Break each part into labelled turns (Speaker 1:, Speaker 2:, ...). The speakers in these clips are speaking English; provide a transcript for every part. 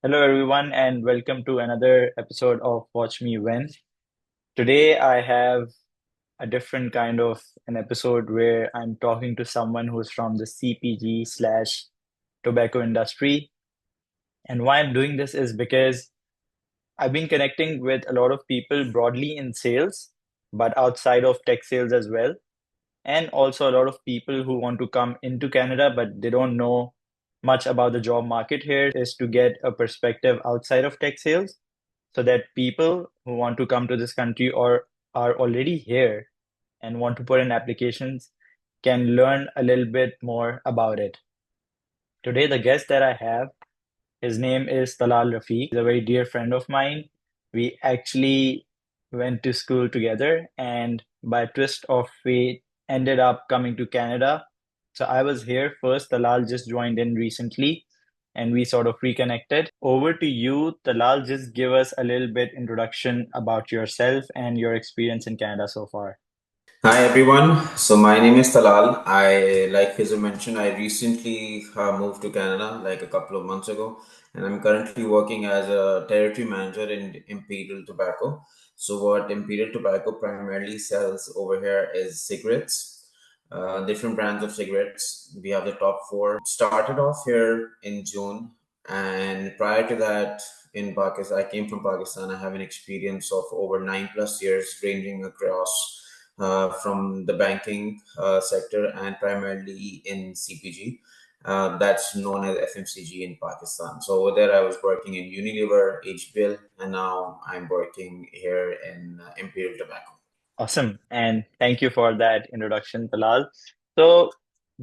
Speaker 1: Hello, everyone, and welcome to another episode of Watch Me Win. Today, I have a different kind of an episode where I'm talking to someone who's from the CPG slash tobacco industry. And why I'm doing this is because I've been connecting with a lot of people broadly in sales, but outside of tech sales as well. And also a lot of people who want to come into Canada, but they don't know much about the job market here. So, my goal is to get a perspective outside of tech sales so that people who want to come to this country or are already here and want to put in applications can learn a little bit more about it. Today, the guest that I have, his name is Talal Rafiq. He's a very dear friend of mine. We actually went to school together and by a twist of fate ended up coming to Canada. So I was here first. Talal just joined in recently and we sort of reconnected. Over to you, Talal. Just give us a little bit introduction about yourself and your experience in Canada so far.
Speaker 2: Hi everyone. So my name is Talal. Like Khizer mentioned, I recently moved to Canada like a couple of months ago, and I'm currently working as a territory manager in Imperial Tobacco. So what Imperial Tobacco primarily sells over here is cigarettes, different brands of cigarettes. We have the top four. Started off here in June, and prior to that, in Pakistan, I came from Pakistan. I have an experience of over 9+ years, ranging across from the banking sector and primarily in CPG. That's known as FMCG in Pakistan. So over there, I was working in Unilever, HBL, and now I'm working here in Imperial Tobacco.
Speaker 1: Awesome. And thank you for that introduction, Talal. So,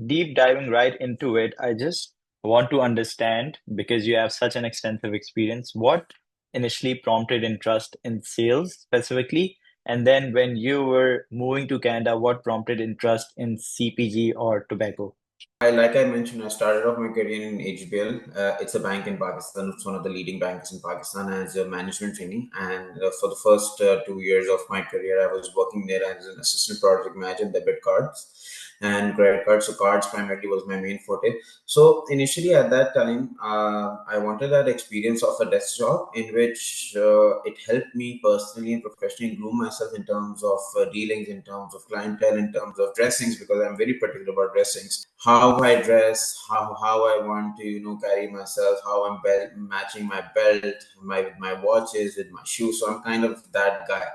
Speaker 1: deep diving right into it, I just want to understand because you have such an extensive experience, what initially prompted interest in sales specifically? And then when you were moving to Canada, what prompted interest in CPG or tobacco?
Speaker 2: Like I mentioned, I started off my career in HBL. It's a bank in Pakistan. It's one of the leading banks in Pakistan as a management trainee. And for the first 2 years of my career, I was working there as an assistant project manager in debit cards and credit cards. So cards primarily was my main forte. So initially at that time, I wanted that experience of a desk job in which it helped me personally and professionally groom myself in terms of dealings, in terms of clientele, in terms of dressings, because I'm very particular about dressings, how I dress, how I want to carry myself, how I'm matching my belt, my watches with my shoes. So I'm kind of that guy.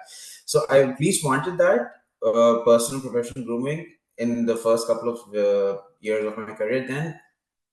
Speaker 2: So I at least wanted that personal professional grooming in the first couple of years of my career.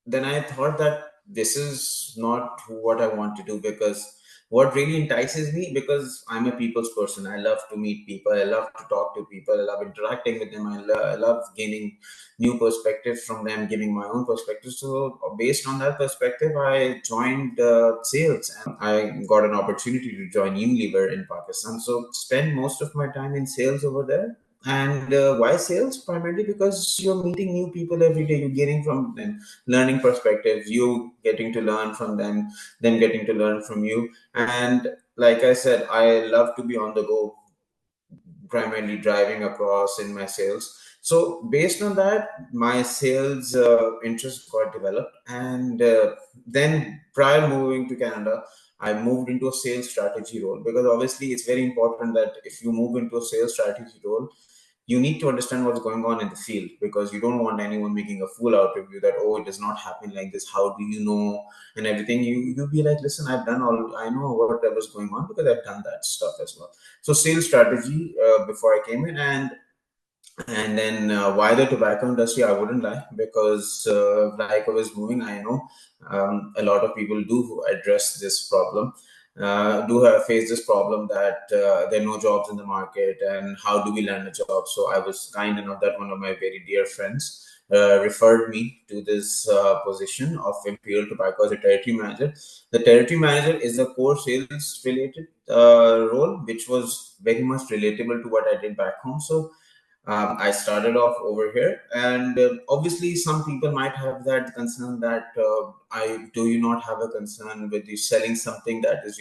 Speaker 2: Then I thought that this is not what I want to do, because what really entices me, because I'm a people's person. I love to meet people. I love to talk to people. I love interacting with them. I love gaining new perspectives from them, giving my own perspective. So based on that perspective, I joined sales, and I got an opportunity to join Unilever in Pakistan. So spend most of my time in sales over there. And why sales? Primarily because you're meeting new people every day. You're gaining from them, learning perspectives, you getting to learn from them getting to learn from you. And like I said, I love to be on the go, primarily driving across in my sales. So based on that, my sales interest got developed. And then prior moving to Canada, I moved into a sales strategy role, because obviously it's very important that if you move into a sales strategy role, you need to understand what's going on in the field, because you don't want anyone making a fool out of you, that, oh, it does not happen like this, how do you know, and everything. You be like, listen, I know what was going on, because I've done that stuff as well. So sales strategy before I came in. And then why the tobacco industry? I wouldn't lie, because like I was moving, I know a lot of people do address this problem, do have face this problem, that there are no jobs in the market, and how do we land a job? So I was kind enough that one of my very dear friends referred me to this position of Imperial Tobacco as a territory manager. The territory manager is a core sales related role, which was very much relatable to what I did back home. So I started off over here, and obviously, some people might have that concern, that I do you not have a concern with you selling something that is,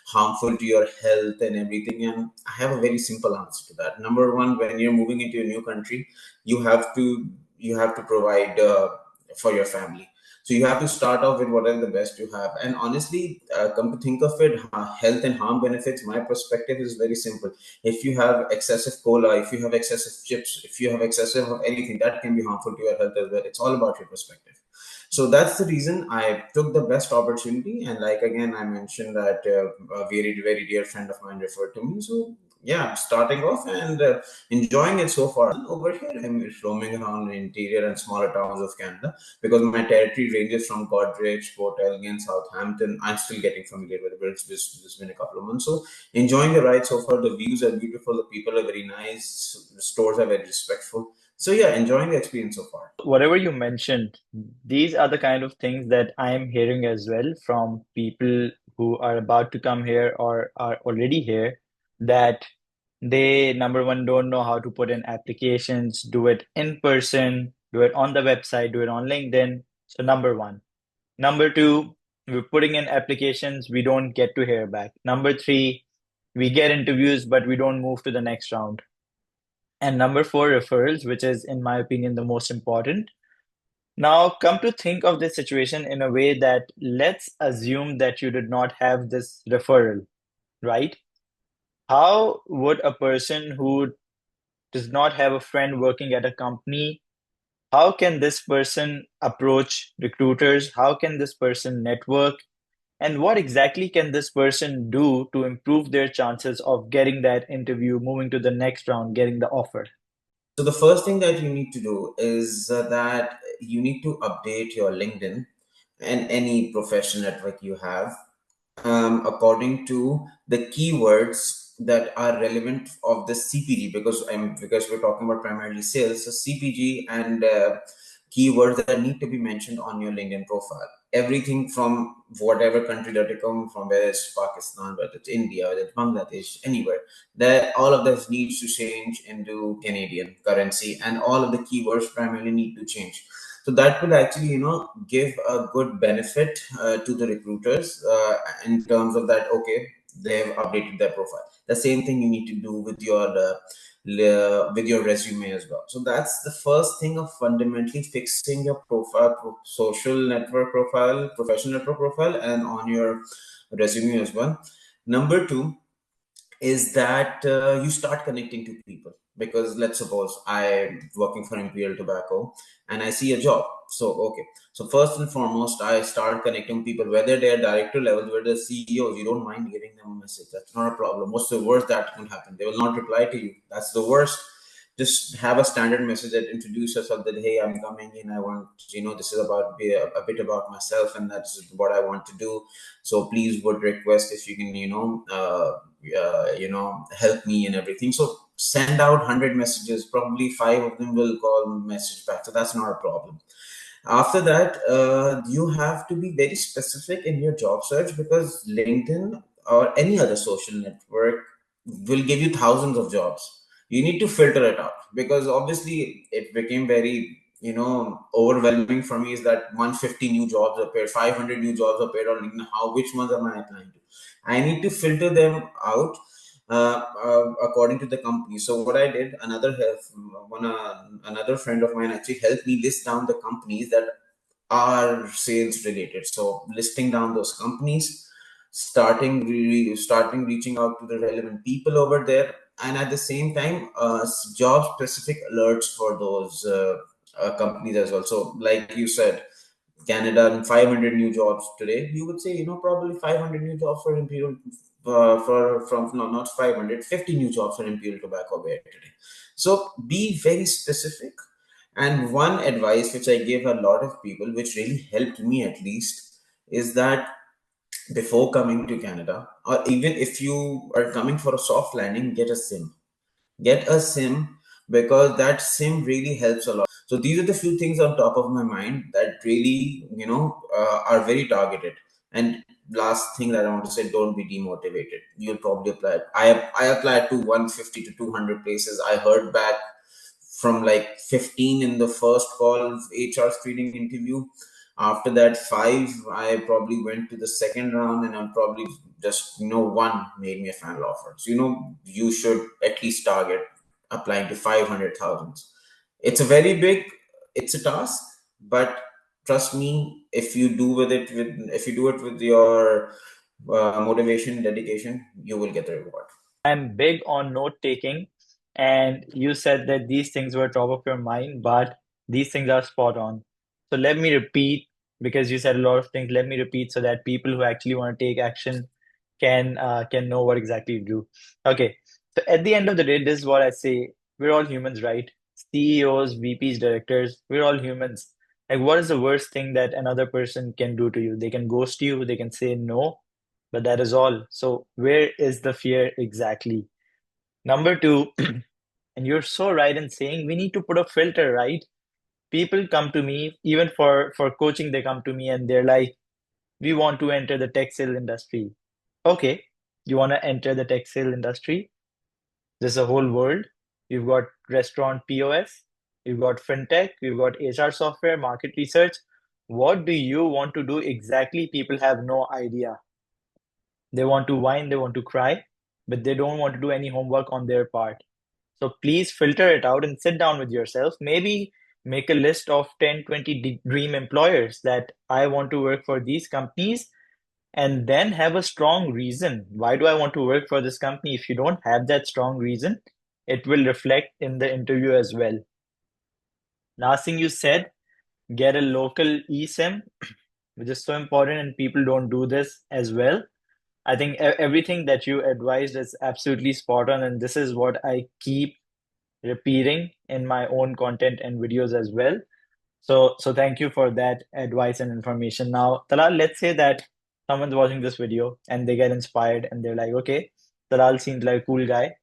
Speaker 2: harmful to your health and everything? And I have a very simple answer to that. Number one, when you're moving into a new country, you have to provide for your family. So you have to start off with whatever the best you have. And honestly, come to think of it, health and harm benefits, my perspective is very simple. If you have excessive cola, if you have excessive chips, if you have excessive of anything, that can be harmful to your health as well. It's all about your perspective. So that's the reason I took the best opportunity. And like again, I mentioned that a very, very dear friend of mine referred to me. So yeah, starting off and enjoying it so far. Over here, I'm roaming around the interior and smaller towns of Canada because my territory ranges from Godrich, Port Elgin, Southampton. I'm still getting familiar with it, but it's been a couple of months. So enjoying the ride so far. The views are beautiful. The people are very nice. The stores are very respectful. So yeah, enjoying the experience so far.
Speaker 1: Whatever you mentioned, these are the kind of things that I am hearing as well from people who are about to come here or are already here, that they, number one, don't know how to put in applications, do it in person, do it on the website, do it on LinkedIn. So, number one. Number two, we're putting in applications, we don't get to hear back. Number three, we get interviews, but we don't move to the next round. And number four, referrals, which is, in my opinion, the most important. Now, come to think of this situation in a way that let's assume that you did not have this referral, right? How would a person who does not have a friend working at a company, how can this person approach recruiters? How can this person network? And what exactly can this person do to improve their chances of getting that interview, moving to the next round, getting the offer?
Speaker 2: So the first thing that you need to do is that you need to update your LinkedIn and any professional network you have according to the keywords that are relevant of the CPG, because we're talking about primarily sales. So CPG and keywords that need to be mentioned on your LinkedIn profile. Everything from whatever country that you come from, whether it's Pakistan, whether it's India, whether it's Bangladesh, anywhere, that all of this needs to change into Canadian currency, and all of the keywords primarily need to change. So that will actually give a good benefit to the recruiters in terms of that, okay, they've updated their profile. The same thing you need to do with your resume as well. So that's the first thing of fundamentally fixing your profile, social network profile, professional network profile, and on your resume as well. Number two is that you start connecting to people, because let's suppose I'm working for Imperial Tobacco and I see a job. So okay, so first and foremost, I start connecting people, whether they're director levels, whether they're CEOs. You don't mind giving them a message, that's not a problem. What's the worst that can happen? They will not reply to you, that's the worst. Just have a standard message that introduce yourself, that hey, I'm coming in, I want, this is about a bit about myself, and that's what I want to do. So please would request if you can help me and everything. So send out 100 messages, probably five of them will call message back, so that's not a problem. After that, you have to be very specific in your job search, because LinkedIn or any other social network will give you thousands of jobs. You need to filter it out, because obviously it became very overwhelming for me. Is that 150 new jobs appeared, 500 new jobs appeared on LinkedIn? How, which ones am I applying to? I need to filter them out according to the company. So what I did, another friend of mine actually helped me list down the companies that are sales related. So listing down those companies, starting reaching out to the relevant people over there, and at the same time, job specific alerts for those companies as well. So like you said, Canada and 500 new jobs today, you would say, probably 500 new jobs for Imperial, for from no, not 500, 50 new jobs for Imperial Tobacco Bear today. So be very specific. And one advice which I give a lot of people, which really helped me at least, is that before coming to Canada, or even if you are coming for a soft landing, get a SIM. Get a SIM, because that SIM really helps a lot. So these are the few things on top of my mind that really, are very targeted. And last thing that I want to say, don't be demotivated. You'll probably apply. I applied to 150 to 200 places. I heard back from like 15 in the first call HR screening interview. After that, five, I probably went to the second round, and I'm probably just, one made me a final offer. So, you should at least target applying to 500,000. It's a very big, it's a task, but trust me, if you do it with your motivation, dedication, you will get the reward.
Speaker 1: I'm big on note taking, and you said that these things were top of your mind, but these things are spot on. So let me repeat, because you said a lot of things. Let me repeat so that people who actually want to take action can know what exactly to do. Okay. So at the end of the day, this is what I say. We're all humans, right? CEOs, VPs, directors, we're all humans. Like, what is the worst thing that another person can do to you? They can ghost you, they can say no, but that is all. So where is the fear exactly? Number two, and you're so right in saying we need to put a filter, right? People come to me, even for coaching, they come to me and they're like, we want to enter the textile industry. Okay, you want to enter the textile industry? There's a whole world. You've got restaurant POS, you've got fintech, you've got HR software, market research. What do you want to do exactly? People have no idea. They want to whine, they want to cry, but they don't want to do any homework on their part. So please filter it out and sit down with yourself. Maybe make a list of 10, 20 dream employers that I want to work for these companies, and then have a strong reason. Why do I want to work for this company? If you don't have that strong reason, it will reflect in the interview as well. Last thing you said, get a local eSIM, which is so important, and people don't do this as well. I think everything that you advised is absolutely spot on, and this is what I keep repeating in my own content and videos as well. So thank you for that advice and information. Now, Talal, let's say that someone's watching this video and they get inspired and they're like, okay, Talal seems like a cool guy.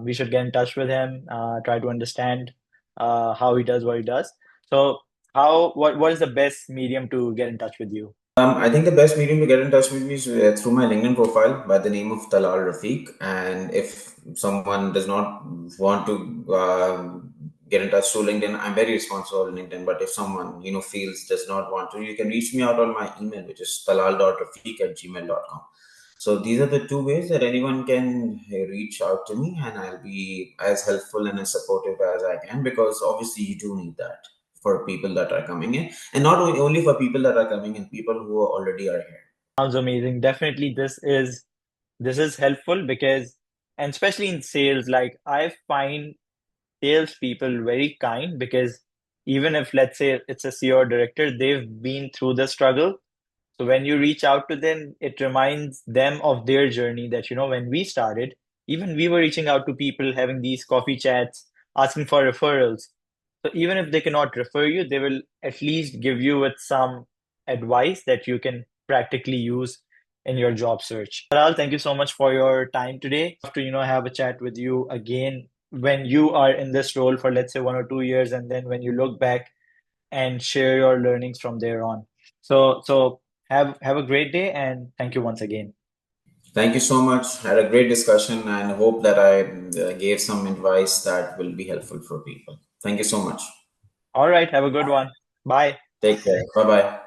Speaker 1: We should get in touch with him, try to understand how he does what he does. So what is the best medium to get in touch with you?
Speaker 2: I think the best medium to get in touch with me is through my LinkedIn profile by the name of Talal Rafiq. And if someone does not want to get in touch through LinkedIn, I'm very responsible on LinkedIn. But if someone feels does not want to, you can reach me out on my email, which is talal.rafiq@gmail.com. So these are the two ways that anyone can reach out to me, and I'll be as helpful and as supportive as I can, because obviously you do need that for people that are coming in, and not only for people that are coming in, people who already are here.
Speaker 1: Sounds amazing. Definitely, this is helpful because, and especially in sales, like I find salespeople very kind because even if let's say it's a CEO or director, they've been through the struggle. So when you reach out to them, it reminds them of their journey that, when we started, even we were reaching out to people, having these coffee chats, asking for referrals. So even if they cannot refer you, they will at least give you with some advice that you can practically use in your job search. Taral, thank you so much for your time today. To, have a chat with you again when you are in this role for let's say 1 or 2 years, and then when you look back and share your learnings from there on. So have a great day and thank you once again.
Speaker 2: Thank you so much. Had a great discussion, and hope that I gave some advice that will be helpful for people. Thank you so much.
Speaker 1: All right, have a good one. Bye.
Speaker 2: Take care. Bye bye.